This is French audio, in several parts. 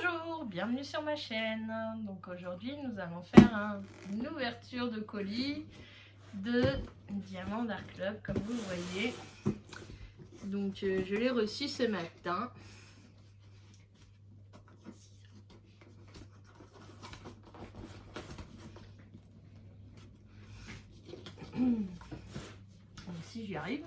Bonjour, bienvenue sur ma chaîne. Donc aujourd'hui nous allons faire une ouverture de colis de Diamant Art Club comme vous le voyez. Donc je l'ai reçu ce matin. Si j'y arrive.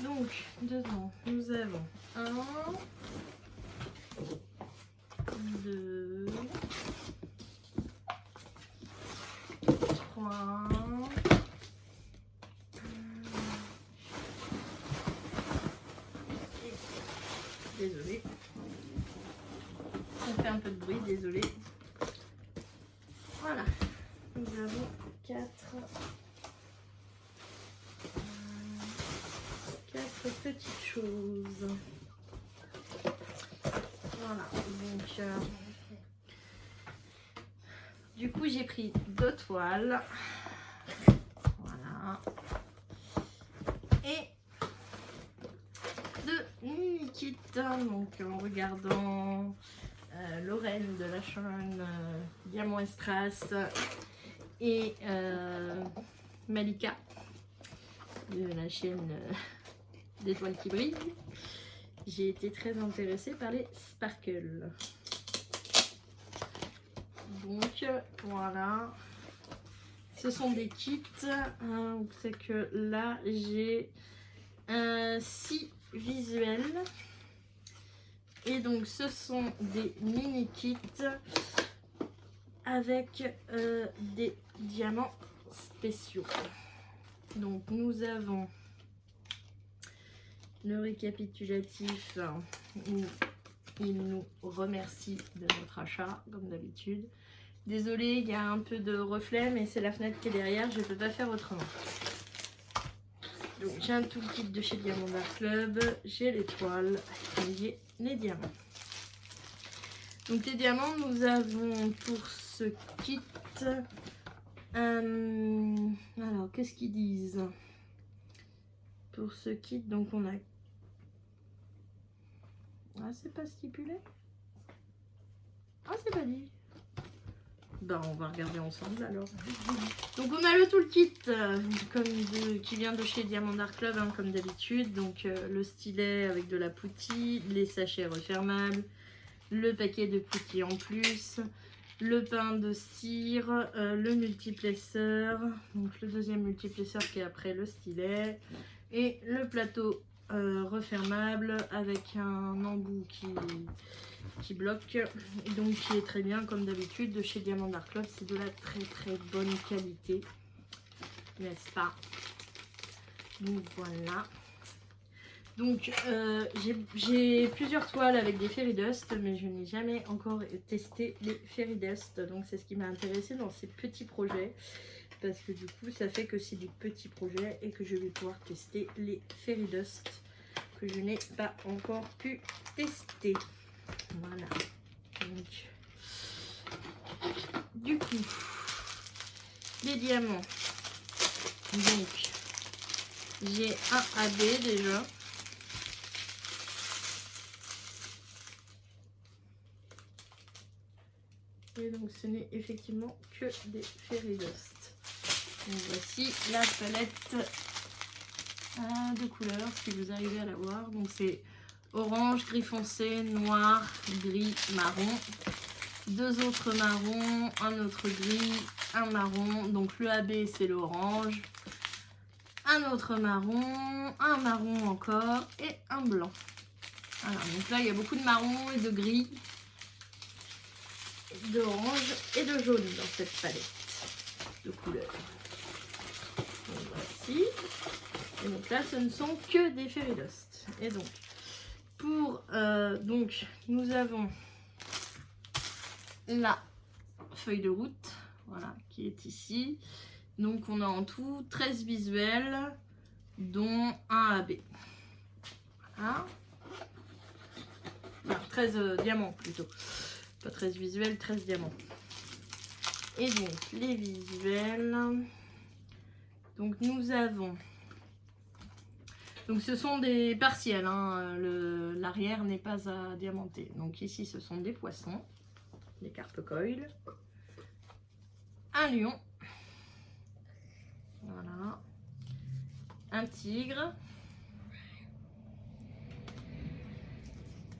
Donc, dedans, nous avons 1, 2, 3, désolé, ça fait un peu de bruit, désolé. Voilà, nous avons 4 petites choses. Voilà, donc du coup j'ai pris 2 toiles. Voilà. Et 2 mini kits. Donc en regardant Lorraine de la chaîne Diamant et Strass et Malika de la chaîne d'étoiles qui brillent, j'ai été très intéressée par les sparkles. Donc voilà, ce sont des kits. C'est que là j'ai 6 visuels et donc ce sont des mini kits avec des diamants spéciaux. Donc nous avons le récapitulatif où il nous remercie de notre achat comme d'habitude. Désolée, il y a un peu de reflet mais c'est la fenêtre qui est derrière, je ne peux pas faire autrement. Donc j'ai un toolkit de chez Diamant Art Club, j'ai les toiles et j'ai les diamants. Donc les diamants, nous avons pour ce kit alors qu'est-ce qu'ils disent pour ce kit? Donc on a c'est pas stipulé. C'est pas dit. Ben on va regarder ensemble alors. Donc on a le toolkit qui vient de chez Diamant Art Club comme d'habitude. Donc le stylet avec de la poutille, les sachets refermables, le paquet de poutille en plus, le pain de cire, le multiplesseur, donc le deuxième multiplesseur qui est après le stylet, et le plateau refermable avec un embout qui bloque, donc qui est très bien comme d'habitude de chez Diamant Art Club. C'est de la très bonne qualité, n'est-ce pas? Donc voilà. Donc j'ai plusieurs toiles avec des fairy dust, mais je n'ai jamais encore testé les fairy dust. Donc c'est ce qui m'a intéressé dans ces petits projets, parce que du coup ça fait que c'est des petits projets et que je vais pouvoir tester les fairy dust que je n'ai pas encore pu tester. Voilà. Donc du coup les diamants. Donc j'ai un AB déjà. Et donc ce n'est effectivement que des fairy dust. Donc voici la palette de couleurs si vous arrivez à la voir. Donc c'est orange, gris foncé, noir, gris, marron. 2 autres marrons, un autre gris, un marron. Donc le AB c'est l'orange. Un autre marron, un marron encore et un blanc. Voilà, donc là il y a beaucoup de marron et de gris, d'orange et de jaune dans cette palette de couleurs. Donc voici. Et donc là ce ne sont que des fairy dust. Et donc pour donc nous avons la feuille de route, voilà, qui est ici. Donc on a en tout 13 visuels dont un AB. Voilà. Alors, 13 diamants plutôt. Pas 13 visuels, 13 diamants. Et donc, les visuels. Donc, nous avons... Donc, ce sont des partiels. Hein. L'arrière n'est pas à diamanter. Donc, ici, ce sont des poissons. Des carpe coil. Un lion. Voilà. Un tigre.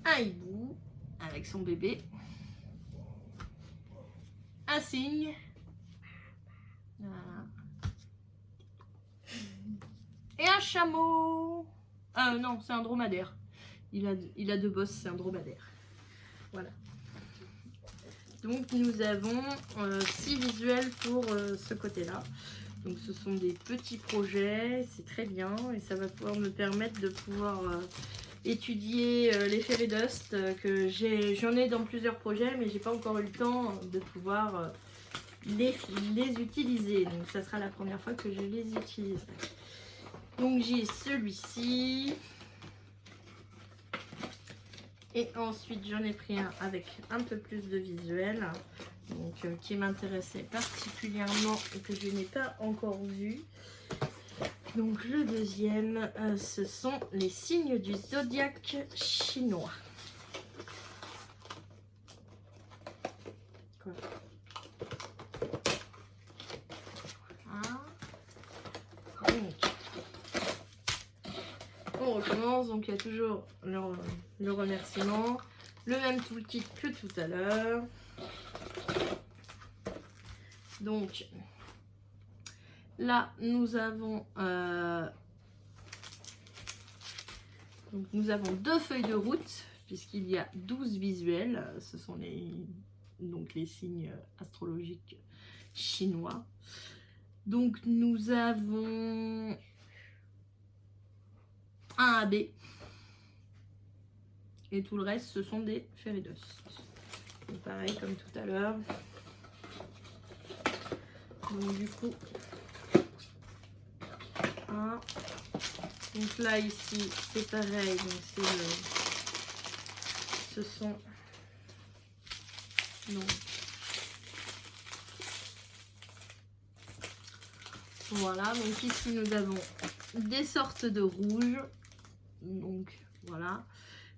Un hibou avec son bébé. Un cygne. Voilà. Et un chameau. Non, c'est un dromadaire. Il a deux bosses, c'est un dromadaire. Voilà. Donc nous avons 6 visuels pour ce côté-là. Donc ce sont des petits projets, c'est très bien et ça va pouvoir me permettre de pouvoir étudier les fairy dust que j'en ai dans plusieurs projets, mais j'ai pas encore eu le temps de pouvoir les utiliser. Donc ça sera la première fois que je les utiliserai. Donc j'ai celui-ci. Et ensuite j'en ai pris un avec un peu plus de visuel. Donc qui m'intéressait particulièrement et que je n'ai pas encore vu. Donc le deuxième, ce sont les signes du zodiaque chinois. Voilà. Donc, on recommence, donc il y a toujours le remerciement, le même toolkit que tout à l'heure. Donc là nous avons deux feuilles de route puisqu'il y a 12 visuels. Ce sont les signes astrologiques chinois. Donc nous avons un AB et tout le reste ce sont des fairy dust. Donc pareil comme tout à l'heure. Donc du coup, donc là ici c'est pareil, donc ce sont donc voilà, donc ici nous avons des sortes de rouges, donc voilà.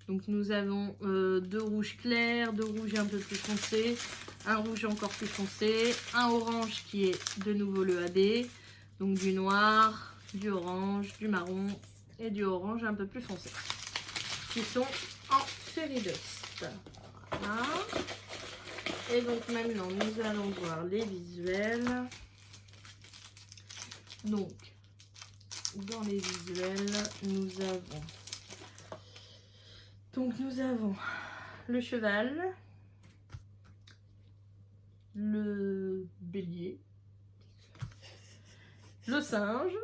Donc nous avons deux rouges clairs, deux rouges un peu plus foncés, un rouge encore plus foncé, un orange qui est de nouveau le AB, donc du noir, du orange, du marron et du orange un peu plus foncé, qui sont en fairy dust. Voilà. Et donc maintenant nous allons voir les visuels. Donc dans les visuels nous avons le cheval, le bélier, le singe,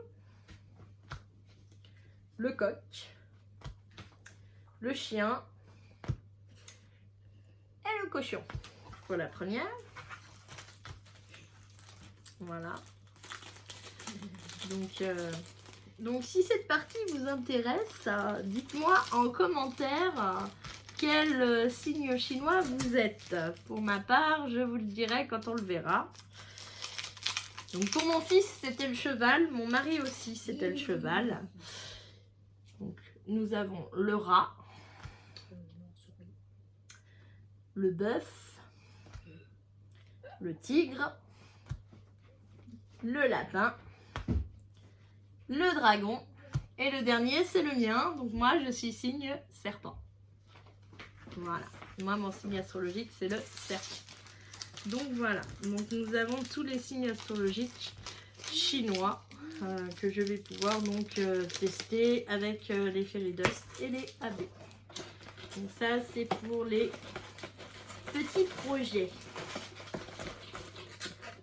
le coq, le chien et le cochon pour la première. Voilà. Donc si cette partie vous intéresse, dites-moi en commentaire quel signe chinois vous êtes. Pour ma part, je vous le dirai quand on le verra. Donc pour mon fils, c'était le cheval. Mon mari aussi, c'était le cheval. Donc nous avons le rat, le bœuf, le tigre, le lapin, le dragon et le dernier c'est le mien. Donc moi je suis signe serpent. Voilà, moi mon signe astrologique c'est le serpent. Donc voilà, donc nous avons tous les signes astrologiques chinois que je vais pouvoir donc tester avec les fairy dust et les AB. Donc ça c'est pour les petits projets.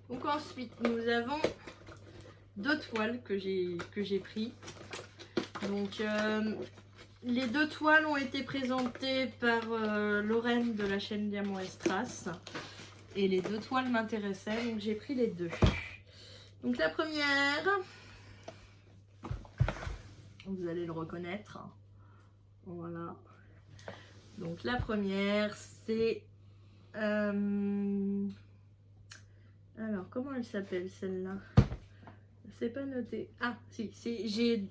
Donc ensuite nous avons deux toiles que j'ai pris. Donc les deux toiles ont été présentées par Lorraine de la chaîne Diamant Estras et les deux toiles m'intéressaient, donc j'ai pris les deux. Donc la première, vous allez le reconnaître, voilà, Donc la première, c'est... alors, comment elle s'appelle celle-là? C'est pas noté. Ah, si,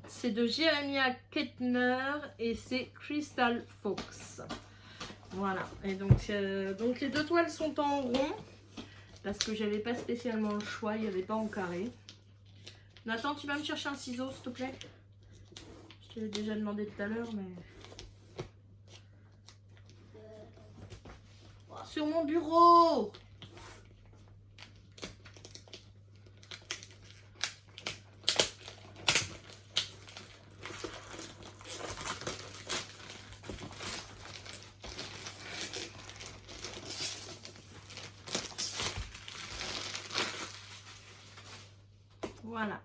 c'est de Jeremiah Kettner et c'est Crystal Fox. Voilà. Et donc les deux toiles sont en rond parce que j'avais pas spécialement le choix, il n'y avait pas en carré. Nathan, tu vas me chercher un ciseau, s'il te plaît? Je te l'ai déjà demandé tout à l'heure, mais... Oh, sur mon bureau! Voilà.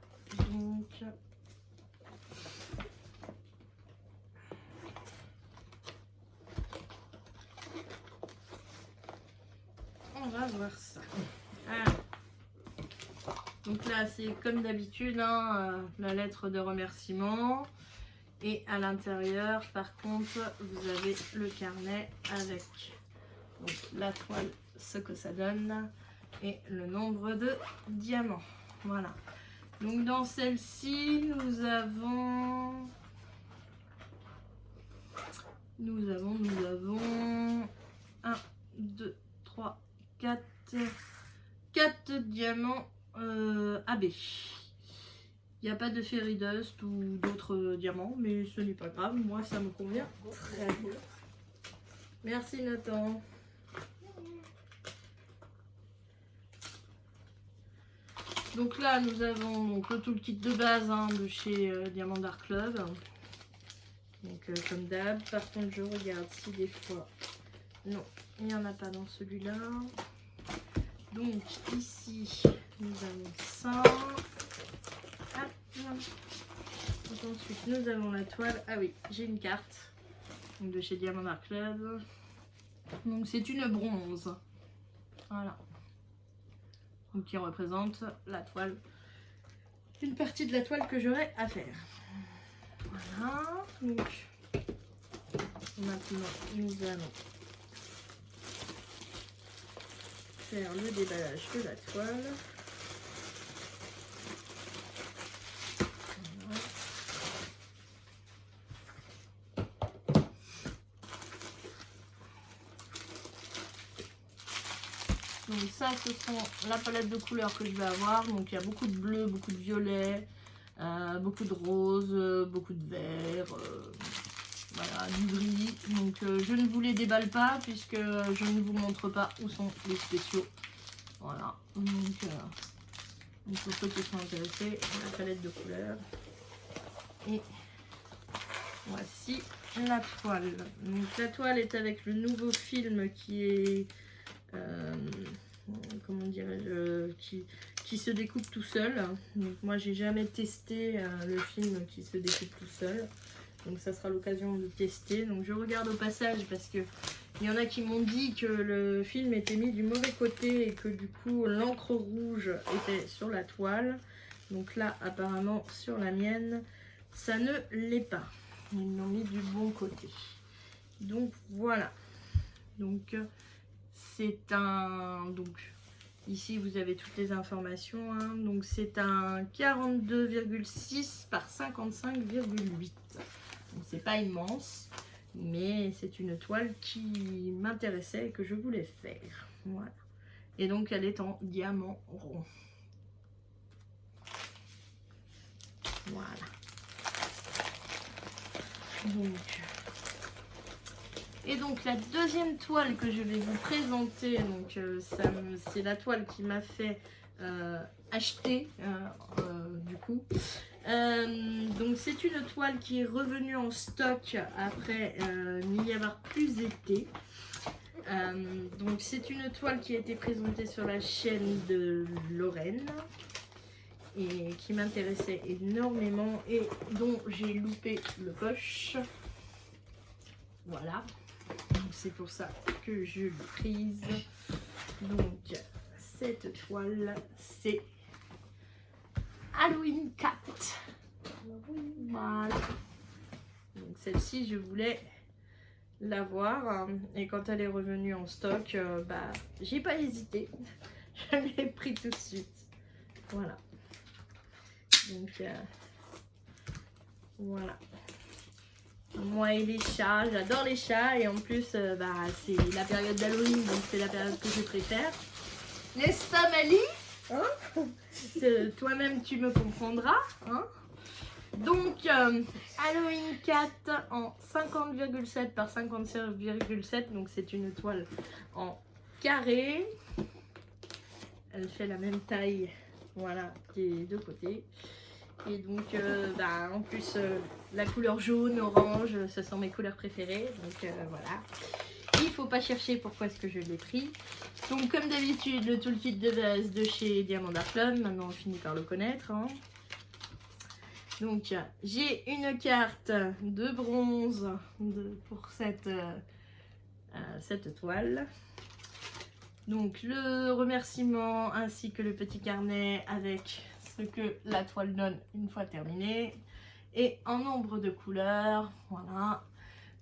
Donc... on va voir ça. Alors. Donc là, c'est comme d'habitude, hein, la lettre de remerciement. Et à l'intérieur, par contre, vous avez le carnet avec donc, la toile, ce que ça donne, et le nombre de diamants. Voilà. Donc dans celle-ci, nous avons 1, 2, 3, 4 diamants AB. Il n'y a pas de fairy dust ou d'autres diamants, mais ce n'est pas grave, moi ça me convient très bien. Merci Nathan. Donc là nous avons donc, le toolkit de base hein, de chez Diamond Art Club. Donc comme d'hab, par contre je regarde si des fois... Non, il n'y en a pas dans celui-là. Donc ici nous avons ça. Ah, non. Ensuite nous avons la toile. Ah oui, j'ai une carte donc, de chez Diamond Art Club. Donc c'est une bronze. Voilà. Donc qui représente la toile. Une partie de la toile que j'aurai à faire. Voilà. Donc maintenant nous allons faire le déballage de la toile. Donc ça, ce sont la palette de couleurs que je vais avoir. Donc il y a beaucoup de bleu, beaucoup de violet, beaucoup de rose, beaucoup de vert, voilà, du gris. Donc je ne vous les déballe pas puisque je ne vous montre pas où sont les spéciaux. Voilà. Donc pour ceux qui sont intéressés, la palette de couleurs. Et voici la toile. Donc la toile est avec le nouveau film qui est... comment dirais-je, qui se découpe tout seul. Donc moi j'ai jamais testé le film qui se découpe tout seul, donc ça sera l'occasion de tester. Donc je regarde au passage parce que il y en a qui m'ont dit que le film était mis du mauvais côté et que du coup l'encre rouge était sur la toile. Donc là apparemment sur la mienne ça ne l'est pas, ils l'ont mis du bon côté. Donc voilà. Donc c'est un... Donc ici vous avez toutes les informations. Hein. Donc c'est un 42,6 par 55,8. Donc c'est pas immense. Mais c'est une toile qui m'intéressait et que je voulais faire. Voilà. Et donc elle est en diamant rond. Voilà. Donc... Et donc la deuxième toile que je vais vous présenter, donc c'est la toile qui m'a fait acheter du coup. Donc c'est une toile qui est revenue en stock après n'y avoir plus été. Donc c'est une toile qui a été présentée sur la chaîne de Lorraine et qui m'intéressait énormément et dont j'ai loupé le coche. Voilà. C'est pour ça que je l'ai prise. Donc cette toile c'est Halloween Cat. Voilà. Donc celle-ci je voulais l'avoir. Et quand elle est revenue en stock, bah, j'ai pas hésité. Je l'ai pris tout de suite. Voilà. Donc, voilà. Moi et les chats, j'adore les chats. Et en plus, bah, c'est la période d'Halloween, donc c'est la période que je préfère. N'est-ce pas, Mali, hein? Toi-même, tu me comprendras, hein? Donc, Halloween 4 en 50,7 par 57,7. Donc, c'est une toile en carré. Elle fait la même taille, voilà, des deux côtés. Et donc, bah, en plus, la couleur jaune, orange, ce sont mes couleurs préférées. Donc, voilà. Il faut pas chercher pourquoi est-ce que je l'ai pris. Donc, comme d'habitude, le toolkit de base de chez Diamond Dark Club. Maintenant, on finit par le connaître, hein. Donc, j'ai une carte de bronze pour cette toile. Donc, le remerciement ainsi que le petit carnet avec ce que la toile donne une fois terminée. Et en nombre de couleurs, voilà.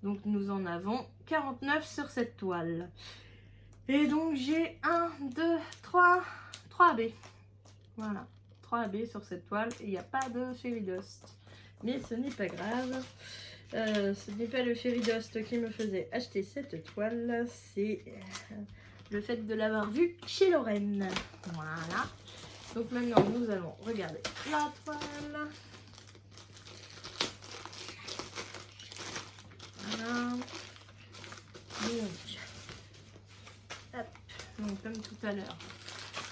Donc, nous en avons 49 sur cette toile. Et donc, j'ai 1, 2, 3 AB. Voilà. 3 AB sur cette toile et il n'y a pas de Fairy Dust. Mais ce n'est pas grave. Ce n'est pas le Fairy Dust qui me faisait acheter cette toile. C'est le fait de l'avoir vue chez Lorraine. Voilà. Donc maintenant, nous allons regarder la toile. Voilà. Donc, comme tout à l'heure,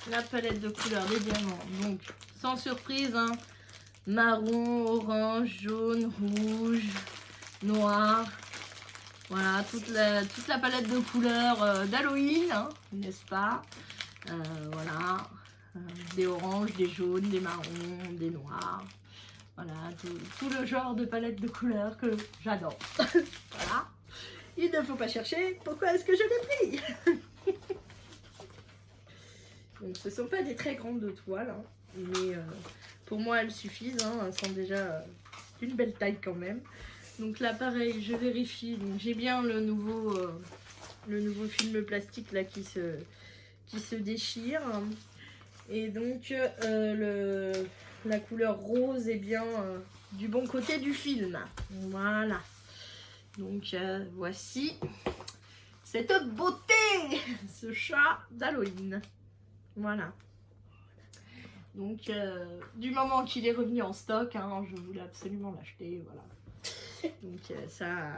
la palette de couleurs des diamants. Donc, sans surprise, hein, marron, orange, jaune, rouge, noir. Voilà, toute la palette de couleurs d'Halloween, hein, n'est-ce pas? Voilà, des oranges, des jaunes, des marrons, des noirs. Voilà, tout le genre de palette de couleurs que j'adore. Voilà. Il ne faut pas chercher pourquoi est-ce que je l'ai pris. Donc ce ne sont pas des très grandes toiles, hein, mais pour moi elles suffisent, hein, elles sont déjà d'une belle taille quand même. Donc là pareil, je vérifie, donc j'ai bien le nouveau film plastique là qui se déchire. Et donc la couleur rose est bien du bon côté du film. Voilà. Donc voici cette beauté, ce chat d'Halloween. Voilà. Donc, du moment qu'il est revenu en stock, hein, je voulais absolument l'acheter. Voilà. Donc, ça.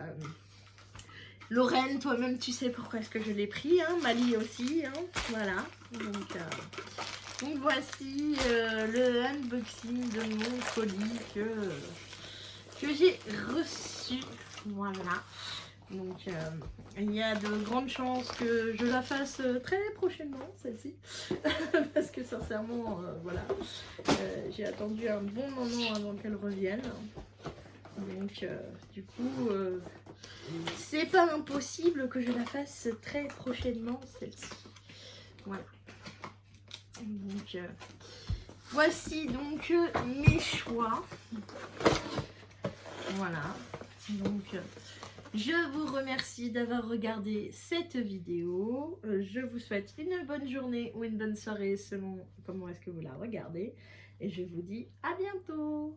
Lorraine, toi-même, tu sais pourquoi est-ce que je l'ai pris. Hein, Mali aussi. Hein, voilà. Donc, voici le unboxing de mon colis que j'ai reçu. Voilà. Donc, il y a de grandes chances que je la fasse très prochainement, celle-ci. Parce que sincèrement, voilà, j'ai attendu un bon moment avant qu'elle revienne. Donc, du coup, c'est pas impossible que je la fasse très prochainement, celle-ci. Voilà. Donc, voici donc mes choix. Voilà. Donc, je vous remercie d'avoir regardé cette vidéo. Je vous souhaite une bonne journée ou une bonne soirée selon comment est-ce que vous la regardez. Et je vous dis à bientôt.